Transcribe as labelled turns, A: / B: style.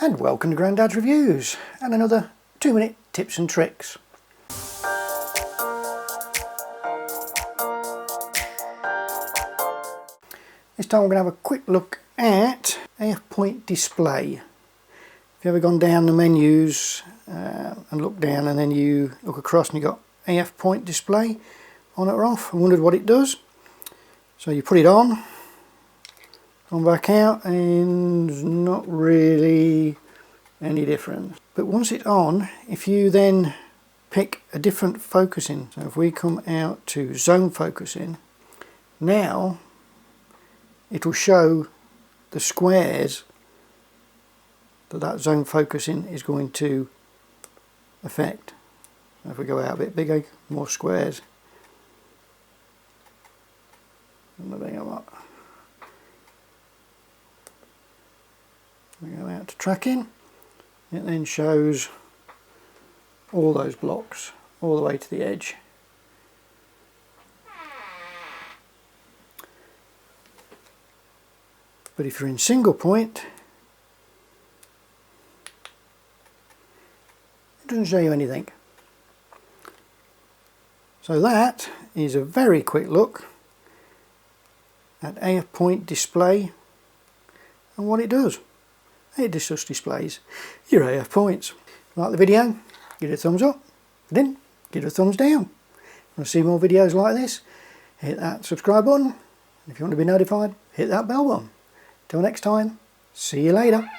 A: And welcome to Grandad's Reviews and another 2-minute tips and tricks. This time we're going to have a quick look at AF point display. If you've ever gone down the menus and looked down and then you look across and you've got AF point display on or off and wondered what it does. So you put it on, come back out, and there's not really any difference. But once it's on, if you then pick a different focusing, so if we come out to zone focusing, now it'll show the squares that zone focusing is going to affect. So if we go out a bit bigger, more squares. We go out to tracking, it then shows all those blocks all the way to the edge. But if you're in single point, it doesn't show you anything. So that is a very quick look at AF point display and what it does. It just displays your AF points. Like the video, give it a thumbs up. If you didn't, give it a thumbs down. If you want to see more videos like this, hit that subscribe button. If you want to be notified, hit that bell button. Till next time, see you later.